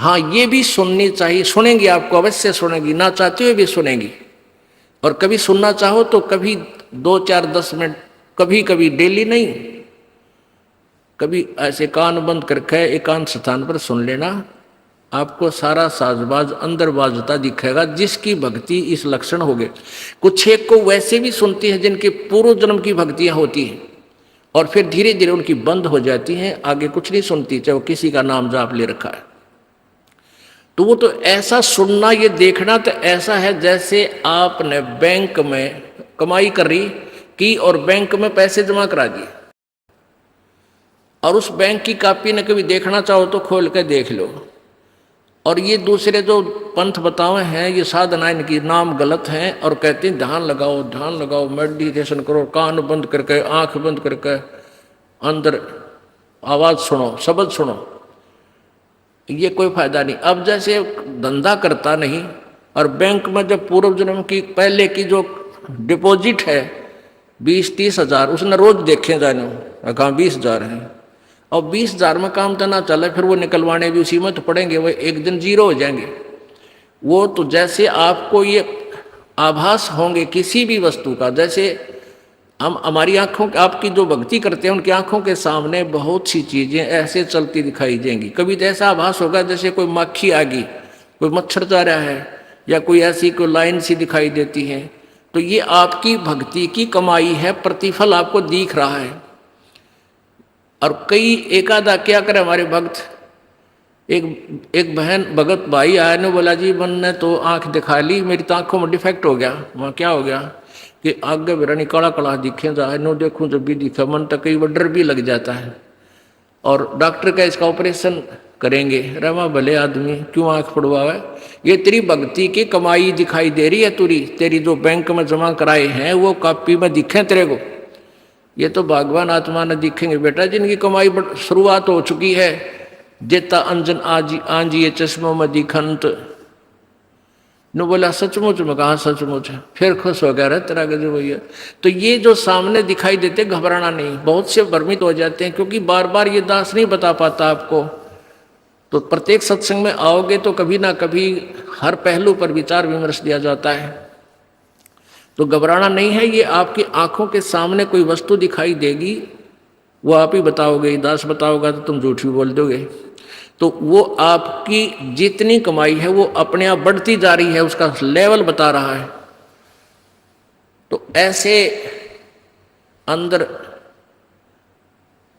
हाँ ये भी सुननी चाहिए, सुनेंगी, आपको अवश्य सुनेंगी, ना चाहते हुए भी सुनेंगी। और कभी सुनना चाहो तो कभी 2 4 10 मिनट, कभी कभी डेली नहीं, कभी ऐसे कान बंद करके एकांत स्थान पर सुन लेना। आपको सारा साजबाज अंदर बाजता दिखेगा, जिसकी भक्ति इस लक्षण हो गए। कुछ एक को वैसे भी सुनती है जिनके पूर्व जन्म की भक्तियां होती हैं, और फिर धीरे धीरे उनकी बंद हो जाती हैं, आगे कुछ नहीं सुनती, चाहे वो किसी का नाम जाप ले रखा है। तो वो तो ऐसा सुनना, ये देखना तो ऐसा है जैसे आपने बैंक में कमाई करी की और बैंक में पैसे जमा करा दिए, और उस बैंक की कॉपी ने कभी देखना चाहो तो खोल के देख लो। और ये दूसरे जो पंथ बतावे हैं, ये साधना इनकी नाम गलत हैं, और कहते हैं ध्यान लगाओ ध्यान लगाओ, मेडिटेशन करो, कान बंद करके आंख बंद करके अंदर आवाज सुनो, शब्द सुनो, ये कोई फायदा नहीं। अब जैसे धंधा करता नहीं, और बैंक में जब पूर्व जन्म की पहले की जो डिपॉजिट है 20 30 हज़ार, उसने रोज देखे जाने, कहाँ 20 हज़ार है, और 20 हज़ार में काम तो ना चले, फिर वो निकलवाने भी उसी में तो पड़ेंगे, वो एक दिन जीरो हो जाएंगे। वो तो जैसे आपको ये आभास होंगे किसी भी वस्तु का, जैसे हम हमारी आंखों, आपकी जो भक्ति करते हैं उनकी आंखों के सामने बहुत सी चीजें ऐसे चलती दिखाई देंगी। कभी तो ऐसा आभास होगा जैसे कोई मक्खी आ गई, कोई मच्छर जा रहा है, या कोई ऐसी कोई लाइन सी दिखाई देती है। तो ये आपकी भक्ति की कमाई है, प्रतिफल आपको दिख रहा है। और कई एक आधा क्या करे हमारे भक्त, एक बहन भगत भाई आया ने बोला जी मैंने तो आंख दिखा ली, मेरी तो आंखों में डिफेक्ट हो गया। वहाँ क्या हो गया कि आगे बेरानी काला काला दिखे जाए, नो देखूं जब भी दिखा, मन तक कई बार डर भी लग जाता है। और डॉक्टर का इसका ऑपरेशन करेंगे, रमा भले आदमी क्यों आंख पड़वावे, ये तेरी भक्ति की कमाई दिखाई दे रही है, तेरी जो बैंक में जमा कराए हैं वो कॉपी में दिखे तेरे को, ये तो भगवान आत्मा ने दिखेंगे बेटा, जिनकी कमाई शुरुआत हो चुकी है। जेता अंजन आंजिए चश्मों में दिखंत, न बोला सचमुच में, कहा सचमुच, फिर खुश हो गया रहे तेरा गजब भैया। तो ये जो सामने दिखाई देते घबराना नहीं, बहुत से भ्रमित हो जाते हैं, क्योंकि बार बार ये दास नहीं बता पाता आपको। तो प्रत्येक सत्संग में आओगे तो कभी ना कभी हर पहलू पर विचार विमर्श दिया जाता है। तो घबराना नहीं है, ये आपकी आंखों के सामने कोई वस्तु दिखाई देगी, वो आप ही बताओगे, दास बताओगा तो तुम झूठ भी बोल दोगे। तो वो आपकी जितनी कमाई है वो अपने आप बढ़ती जा रही है, उसका लेवल बता रहा है। तो ऐसे अंदर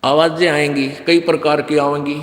आवाजें आएंगी, कई प्रकार की आएंगी,